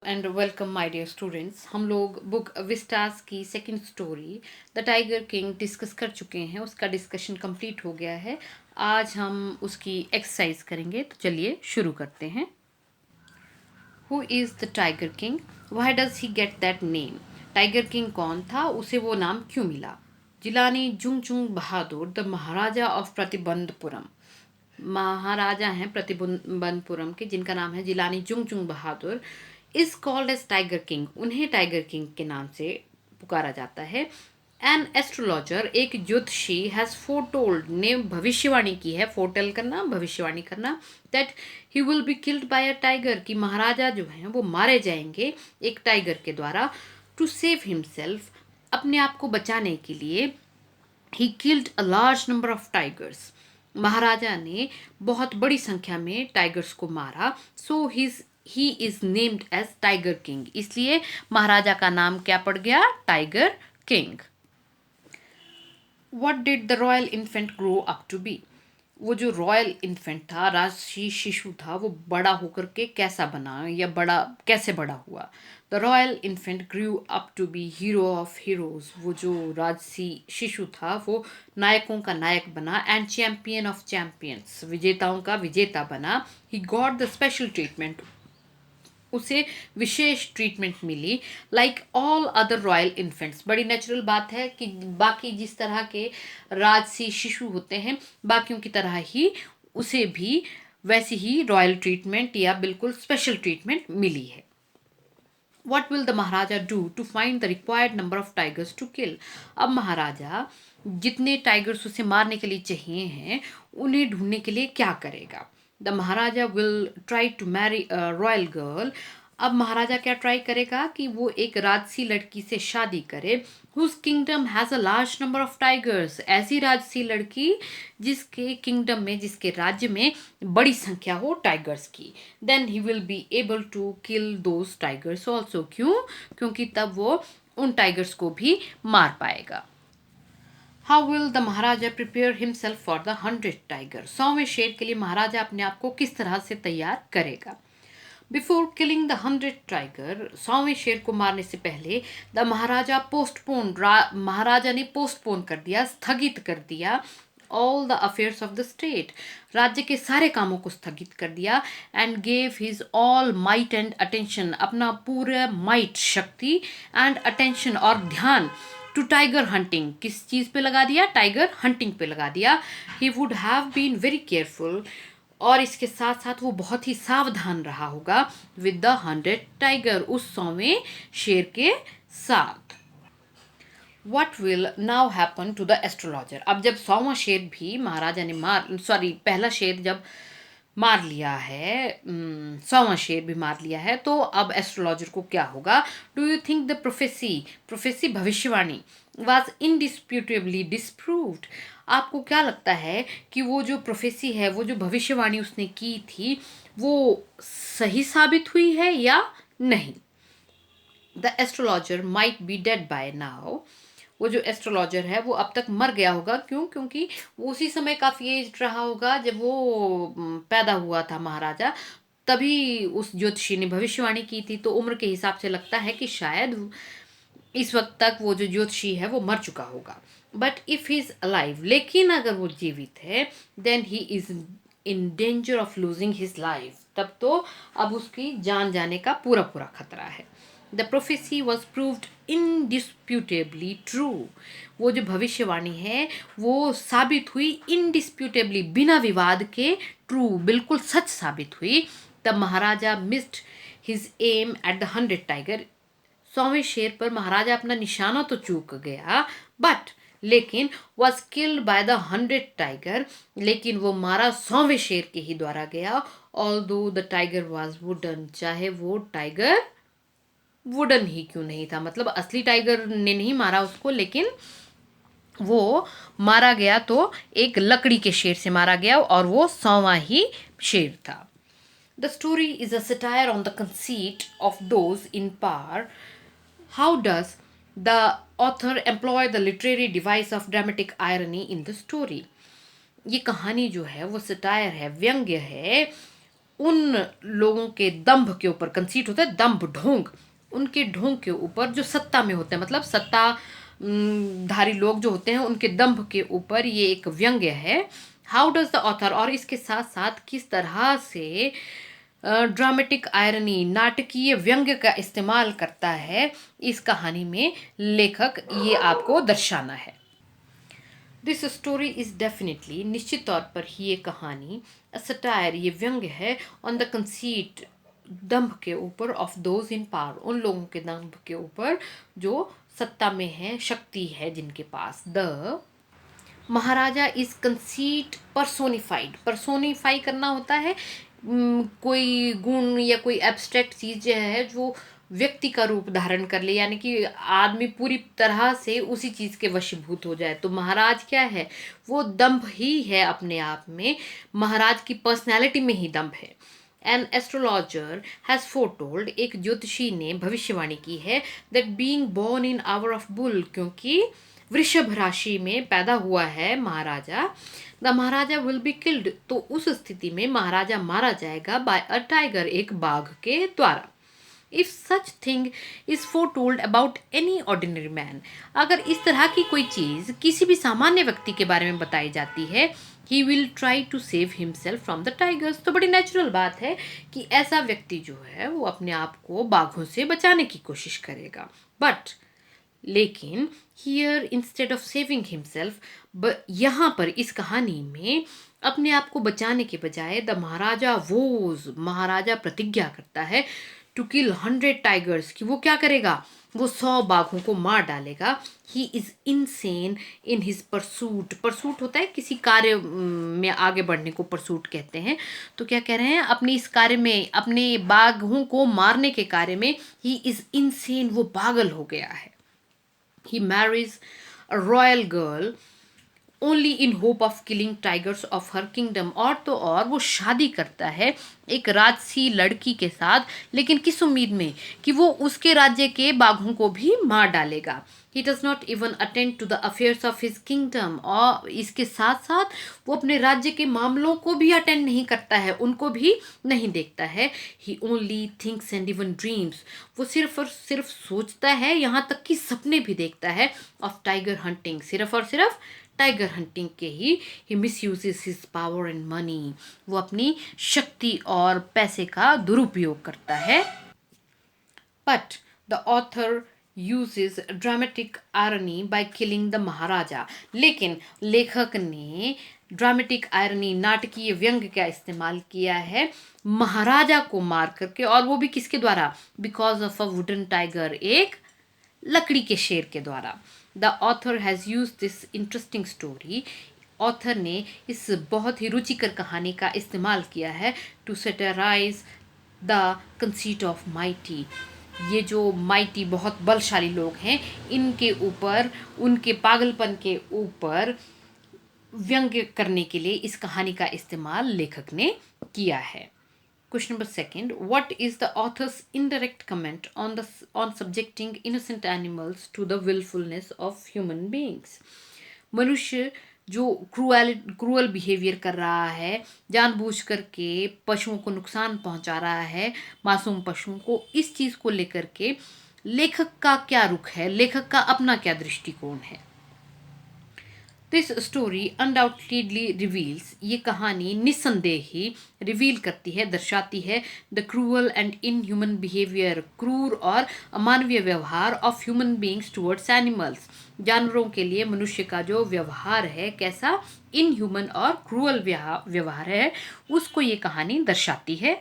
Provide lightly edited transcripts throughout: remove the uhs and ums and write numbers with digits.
And welcome my dear students. हम लोग book vistas की second story the tiger king discuss कर चुके हैं। उसका डिस्कशन कंप्लीट हो गया है। आज हम उसकी एक्सरसाइज करेंगे, तो चलिए शुरू करते हैं। Who is the tiger King? Why does he get that name? Tiger King कौन था? उसे वो नाम क्यों मिला? Jilani Jungjung Bahadur the Maharaja of Pratibandapuram. महाराजा हैं प्रतिबंधपुरम के, जिनका नाम है Jilani Jungjung Bahadur, is called as Tiger King. उन्हें टाइगर किंग के नाम से पुकारा जाता है। एन एस्ट्रोलॉजर, एक ज्योतिषी, हैज फोरटोल्ड, ने भविष्यवाणी की है, फोरटेल करना भविष्यवाणी करना, that he will be killed by a tiger, कि महाराजा जो हैं वो मारे जाएंगे एक टाइगर के द्वारा। टू सेव हिमसेल्फ, अपने आप को बचाने के लिए, he killed a large number of tigers, Maharaja ने बहुत बड़ी संख्या में टाइगर्स को मारा। So he is named as Tiger King, इसलिए महाराजा का नाम क्या पड़ गया? Tiger King. What did the royal infant grow up to be? वो जो रॉयल इन्फेंट था, राजसी शिशु था, वो बड़ा होकर के कैसा बना, या बड़ा कैसे बड़ा हुआ? The royal infant grew up to be hero of heroes. वो जो राजसी शिशु था वो नायकों का नायक बना। एंड चैंपियन ऑफ चैंपियंस, विजेताओं का विजेता बना। He got the special treatment, उसे विशेष ट्रीटमेंट मिली। Like all other royal infants, बड़ी नेचुरल बात है कि बाकी जिस तरह के राजसी शिशु होते हैं, बाकियों की तरह ही उसे भी वैसी ही रॉयल ट्रीटमेंट या बिल्कुल स्पेशल ट्रीटमेंट मिली है। What will the maharaja do to find the required number of tigers to kill? अब महाराजा जितने टाइगर्स उसे मारने के लिए चाहिए हैं, उन्हें ढूंढने के लिए क्या करेगा? The Maharaja will try to marry a royal girl. अब महाराजा क्या ट्राई करेगा? कि वो एक राजसी लड़की से शादी करे। Whose kingdom has a large number of tigers, ऐसी राजसी लड़की जिसके किंगडम में, जिसके राज्य में बड़ी संख्या हो टाइगर्स की। Then he will be able to kill those tigers also. क्यों? क्योंकि तब वो उन टाइगर्स को भी मार पाएगा। How will the Maharaja prepare himself for the 100 tiger? 100वें शेर के लिए महाराजा अपने आप को किस तरह से तैयार करेगा? बिफोर किलिंग द 100 टाइगर, 100वें शेर को मारने से पहले, द महाराजा पोस्टपोन, महाराजा ने पोस्टपोन कर दिया, स्थगित कर दिया, all the affairs of the state, राज्य के सारे कामों को स्थगित कर दिया। And gave his all might and attention, अपना पूरा माइट, शक्ति, एंड अटेंशन और ध्यान, टू टाइगर हंटिंग, किस चीज़ पे लगा दिया? टाइगर हंटिंग पे लगा दिया। He would have been very careful, और इसके साथ साथ वो बहुत ही सावधान रहा होगा, विद द 100 टाइगर, उस 100वें शेर के साथ। What will now happen to the astrologer? अब जब 100वां शेर भी महाराजा ने पहला शेर जब मार लिया है, 100वां शेर भी मार लिया है, तो अब एस्ट्रोलॉजर को क्या होगा? Do you think the prophecy भविष्यवाणी वॉज इंडिस्प्यूटेबली डिस्प्रूव्ड? आपको क्या लगता है कि वो जो प्रोफेसी है, वो जो भविष्यवाणी उसने की थी, वो सही साबित हुई है या नहीं? The astrologer might be dead by now, वो जो एस्ट्रोलॉजर है वो अब तक मर गया होगा। क्यों? क्योंकि वो उसी समय काफ़ी एज रहा होगा जब वो पैदा हुआ था महाराजा, तभी उस ज्योतिषी ने भविष्यवाणी की थी। तो उम्र के हिसाब से लगता है कि शायद इस वक्त तक वो जो ज्योतिषी है वो मर चुका होगा। But if he is alive, लेकिन अगर वो जीवित है, then he is in danger of losing his life, तब तो अब उसकी जान जाने का पूरा पूरा खतरा है। The prophecy was proved indisputably true, वो जो भविष्यवाणी है वो साबित हुई इनडिस्प्यूटेबली, बिना विवाद के, ट्रू, बिल्कुल सच साबित हुई। तब Maharaja missed his aim at the 100 tiger, 100वें शेर पर महाराजा अपना निशाना तो चूक गया, बट लेकिन was killed by the 100 tiger, लेकिन वो मारा 100वें शेर के ही द्वारा गया। ऑल दो द टाइगर वॉज वुडन, चाहे वो टाइगर वुडन ही क्यों नहीं था, मतलब असली टाइगर ने नहीं मारा उसको, लेकिन वो मारा गया तो एक लकड़ी के शेर से मारा गया, और वो 100वां ही शेर था। The story is a satire on the conceit of those in power. How does the author employ the literary device of dramatic irony in the story? ये कहानी जो है वो सटायर है, व्यंग्य है उन लोगों के दंभ के ऊपर, कंसीट होता है दंभ, ढोंग, उनके ढोंग के ऊपर जो सत्ता में होते हैं, मतलब सत्ता धारी लोग जो होते हैं उनके दंभ के ऊपर ये एक व्यंग्य है। हाउ डज द ऑथर, और इसके साथ साथ किस तरह से ड्रामेटिक आयरनी, नाटकीय व्यंग्य का इस्तेमाल करता है इस कहानी में लेखक, ये आपको दर्शाना है। दिस स्टोरी इज डेफिनेटली, निश्चित तौर पर ही ये कहानी, सटायर, ये व्यंग्य है, ऑन द कंसीट, दंभ के ऊपर, ऑफ दोज इन पावर, उन लोगों के दंभ के ऊपर जो सत्ता में है, शक्ति है जिनके पास। The Maharaja is conceit personified, personify करना होता है कोई गुण या कोई एब्स्ट्रैक्ट चीज है जो व्यक्ति का रूप धारण कर ले, यानी कि आदमी पूरी तरह से उसी चीज के वशीभूत हो जाए। तो महाराज क्या है, वो दंभ ही है अपने आप में, महाराज की पर्सनैलिटी में ही दंभ है। एन एस्ट्रोलॉजर हैज फोरटोल्ड, एक ज्योतिषी ने भविष्यवाणी की है, that being born in hour of bull, क्योंकि वृषभ राशि में पैदा हुआ है Maharaja, the Maharaja will be killed, तो उस स्थिति में महाराजा मारा जाएगा बाय अ टाइगर, एक बाघ के द्वारा। If such thing is foretold about any ordinary man, अगर इस तरह की कोई चीज किसी भी सामान्य व्यक्ति के बारे में बताई जाती है, he will try to save himself from the tigers, तो बड़ी नेचुरल बात है कि ऐसा व्यक्ति जो है वो अपने आप को बाघों से बचाने की कोशिश करेगा। बट लेकिन here instead of saving himself, यहाँ पर इस कहानी में अपने आप को बचाने के बजाय द महाराजा वोज, महाराजा प्रतिज्ञा करता है टू किल 100 टाइगर्स, कि वो क्या करेगा, वो 100 बाघों को मार डालेगा। He is insane in his pursuit, pursuit होता है किसी कार्य में आगे बढ़ने को परसूट कहते हैं। तो क्या कह रहे हैं, अपने इस कार्य में, अपने बाघों को मारने के कार्य में ही इज इनसेन, वो पागल हो गया है। He marries a royal girl only in hope of killing tigers of her kingdom, और तो और वो शादी करता है एक राजसी लड़की के साथ, लेकिन किस उम्मीद में कि वो उसके राज्य के बाघों को भी मार डालेगा। He does not even attend to the affairs of his kingdom, और इसके साथ साथ वो अपने राज्य के मामलों को भी अटेंड नहीं करता है, उनको भी नहीं देखता है। He only thinks and even dreams, वो सिर्फ और सिर्फ सोचता है, यहाँ तक कि सपने भी देखता है, of tiger hunting, सिर्फ और सिर्फ टाइगर हंटिंग के ही। He misuses his power and money, वो अपनी शक्ति और पैसे का दुरुपयोग करता है। But the author uses dramatic irony by killing the Maharaja, लेकिन लेखक ने ड्रामेटिक आयरनी, नाटकीय व्यंग्य का इस्तेमाल किया है महाराजा को मार करके, और वो भी किसके द्वारा, because of a wooden tiger, एक लकड़ी के शेर के द्वारा। The author has use this interesting story, author ने इस बहुत ही रुचिकर कहानी का इस्तेमाल किया है to satirize the conceit of mighty, ये जो माइटी बहुत बलशाली लोग हैं इनके ऊपर, उनके पागलपन के ऊपर व्यंग्य करने के लिए इस कहानी का इस्तेमाल लेखक ने किया है। Question number second, what is the author's indirect comment on subjecting innocent animals to the willfulness of human beings? मनुष्य जो क्रूअल बिहेवियर कर रहा है, जानबूझ करके पशुओं को नुकसान पहुंचा रहा है, मासूम पशुओं को, इस चीज को लेकर के लेखक का क्या रुख है, लेखक का अपना क्या दृष्टिकोण है। दिस स्टोरी अनडाउटेडली रिवील्स, ये कहानी निस्संदेह ही रिवील करती है, दर्शाती है the cruel and inhuman behaviour, क्रूर और अमानवीय व्यवहार of human beings towards animals, जानवरों के लिए मनुष्य का जो व्यवहार है कैसा इनह्यूमन और क्रूअल व्यवहार है, उसको ये कहानी दर्शाती है।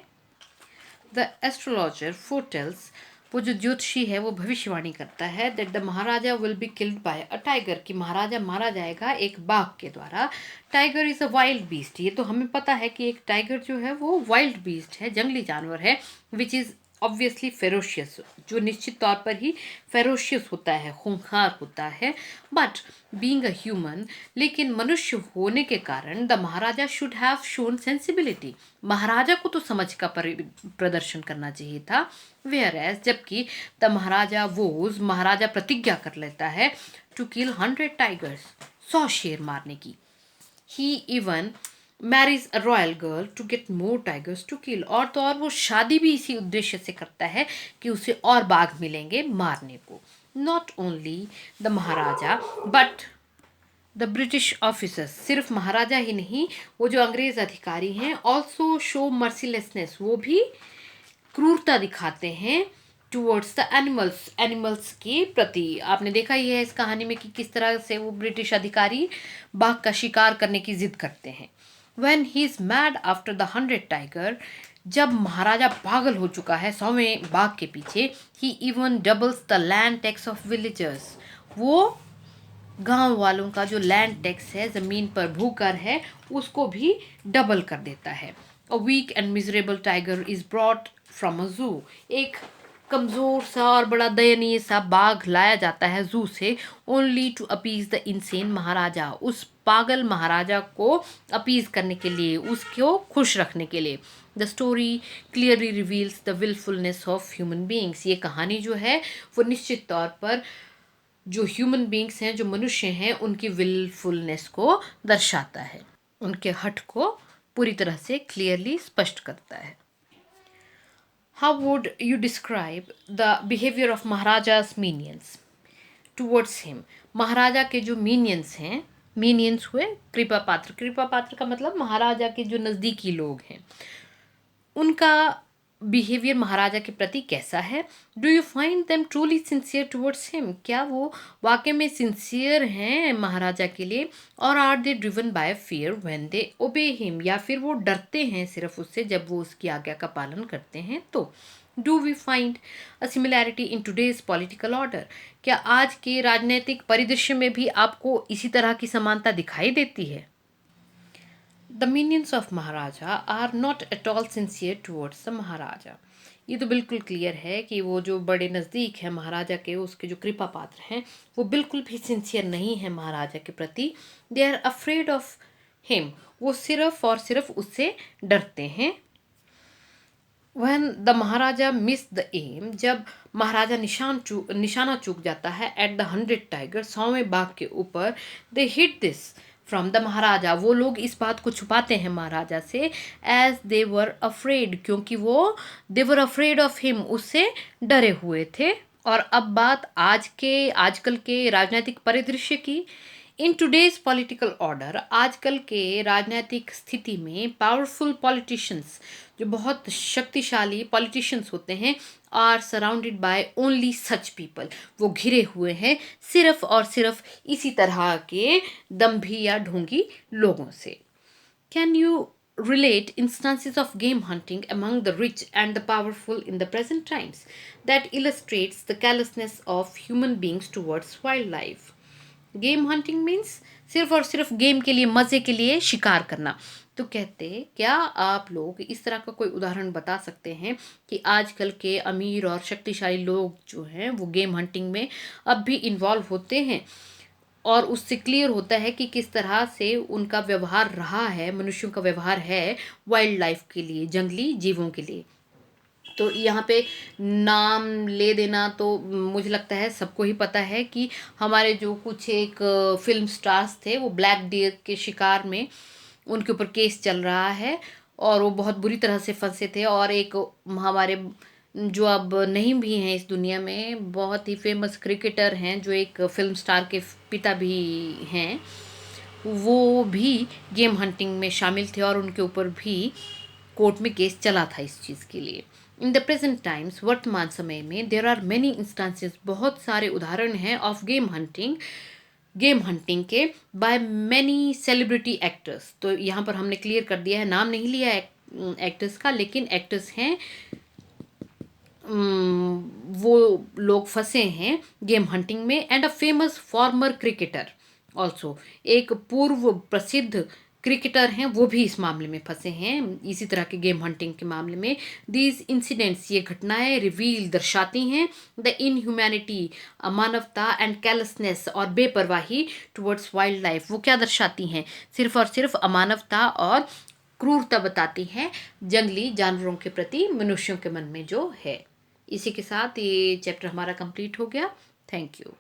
द एस्ट्रोलॉजर फोरटेल्स, वो जो ज्योतिषी है वो भविष्यवाणी करता है that the Maharaja will be killed by a tiger, कि महाराजा मारा जाएगा एक बाघ के द्वारा। Tiger is a wild beast, ये तो हमें पता है कि एक टाइगर जो है वो वाइल्ड बीस्ट है, जंगली जानवर है, विच इज ऑब्वियसली फेरोशियस, जो निश्चित तौर पर ही फेरोशियस होता है, खूंखार होता है। बट बीइंग अ ह्यूमन, लेकिन मनुष्य होने के कारण the Maharaja should have shown sensibility, Maharaja को तो समझ का प्रदर्शन करना चाहिए था। वेयर एज, जबकि द महाराजा वोज, महाराजा प्रतिज्ञा कर लेता है टू किल 100 टाइगर्स, 100 शेर मारने की। He even marries a royal girl to get more tigers to kill, और तो और वो शादी भी इसी उद्देश्य से करता है कि उसे और बाघ मिलेंगे मारने को। Not only the Maharaja but the British officers, सिर्फ महाराजा ही नहीं, वो जो अंग्रेज अधिकारी हैं, ऑल्सो शो मर्सीलेसनेस, वो भी क्रूरता दिखाते हैं टूवर्ड्स द एनिमल्स, एनिमल्स के प्रति। आपने देखा ही है इस कहानी में कि किस तरह से वो ब्रिटिश अधिकारी बाघ का शिकार करने की जिद करते हैं। When he is mad after the 100 tiger, जब महाराजा पागल हो चुका है 100वें बाघ के पीछे, he even doubles the land tax of villagers, वो गांव वालों का जो लैंड टैक्स है, जमीन पर भूकर है, उसको भी डबल कर देता है। A weak and miserable tiger is brought from a zoo, एक कमजोर सा और बड़ा दयनीय सा बाघ लाया जाता है जू से, only to appease the insane Maharaja, उस पागल महाराजा को अपीज करने के लिए, उसको खुश रखने के लिए। The story clearly reveals the wilfulness of human beings, ये कहानी जो है वो निश्चित तौर पर जो ह्यूमन बींग्स हैं, जो मनुष्य हैं, उनकी विलफुलनेस को दर्शाता है, उनके हठ को पूरी तरह से क्लियरली स्पष्ट करता है। How would you describe the behaviour of Maharaja's minions towards him, Maharaja के जो मीनियंस हैं, मीनियंस हुए कृपा पात्र, कृपा पात्र का मतलब महाराजा के जो नज़दीकी लोग हैं, उनका बिहेवियर महाराजा के प्रति कैसा है। Do you find them truly sincere towards him, क्या वो वाकई में सिंसियर हैं महाराजा के लिए, और are they driven by fear when they obey him, या फिर वो डरते हैं सिर्फ उससे जब वो उसकी आज्ञा का पालन करते हैं। तो do we find a similarity in today's political order, क्या आज के राजनीतिक परिदृश्य में भी आपको इसी तरह की समानता दिखाई देती है। The minions of Maharaja are not at all sincere towards the Maharaja, ये तो बिल्कुल क्लियर है कि वो जो बड़े नज़दीक है महाराजा के, उसके जो कृपा पात्र हैं, वो बिल्कुल भी सिंसियर नहीं है महाराजा के प्रति। They are afraid of him, वो सिर्फ और सिर्फ उससे डरते हैं। When the maharaja miss the aim, जब महाराजा निशाना चूक जाता है, एट द 100 टाइगर, 100वें बाघ के ऊपर, दे हिट दिस फ्रॉम द महाराजा, वो लोग इस बात को छुपाते हैं महाराजा से, एज दे वर अफ्रेड, क्योंकि वो दे वर अफ्रेड ऑफ हिम, उससे डरे हुए थे। और अब बात आजकल के राजनीतिक परिदृश्य की। इन टुडेज पॉलिटिकल ऑर्डर, आजकल के राजनीतिक स्थिति में पावरफुल पॉलिटिशियंस, जो बहुत शक्तिशाली पॉलिटिशियंस होते हैं, are surrounded by only such people, वो घिरे हुए हैं सिर्फ और सिर्फ इसी तरह के दम्भी या ढोंगी लोगों से। Can you relate instances of game hunting among the rich and the powerful in the present times that illustrates the callousness of human beings towards wildlife? Game hunting means सिर्फ और सिर्फ गेम के लिए, मज़े के लिए शिकार करना। तो कहते, क्या आप लोग इस तरह का कोई उदाहरण बता सकते हैं कि आजकल के अमीर और शक्तिशाली लोग जो हैं वो गेम हंटिंग में अब भी इन्वॉल्व होते हैं, और उससे क्लियर होता है कि किस तरह से उनका व्यवहार रहा है, मनुष्यों का व्यवहार है वाइल्ड लाइफ के लिए, जंगली जीवों के लिए। तो यहाँ पे नाम ले देना तो मुझे लगता है सबको ही पता है कि हमारे जो कुछ एक फिल्म स्टार्स थे, वो ब्लैक डियर के शिकार में उनके ऊपर केस चल रहा है, और वो बहुत बुरी तरह से फंसे थे। और एक हमारे जो अब नहीं भी हैं इस दुनिया में, बहुत ही फेमस क्रिकेटर हैं जो एक फिल्म स्टार के पिता भी हैं, वो भी गेम हंटिंग में शामिल थे, और उनके ऊपर भी कोर्ट में केस चला था इस चीज़ के लिए। इन द प्रेजेंट टाइम्स, वर्तमान समय में, देर आर मैनी इंस्टांसेस, बहुत सारे उदाहरण हैं, ऑफ गेम हंटिंग के बाय मैनी सेलिब्रिटी एक्टर्स। तो यहाँ पर हमने क्लियर कर दिया है, नाम नहीं लिया एक्टर्स का, लेकिन एक्टर्स हैं, वो लोग फंसे हैं गेम हंटिंग में। And a famous farmer cricketer also, एक पूर्व प्रसिद्ध क्रिकेटर हैं, वो भी इस मामले में फंसे हैं, इसी तरह के गेम हंटिंग के मामले में। दीज इंसिडेंट्स, ये घटनाएं रिवील, दर्शाती हैं द इनह्यूमैनिटी, अमानवता, एंड कैलसनेस, और बेपरवाही टुवर्ड्स वाइल्ड लाइफ। वो क्या दर्शाती हैं, सिर्फ और सिर्फ अमानवता और क्रूरता बताती हैं जंगली जानवरों के प्रति मनुष्यों के मन में जो है। इसी के साथ ये चैप्टर हमारा कंप्लीट हो गया। Thank you.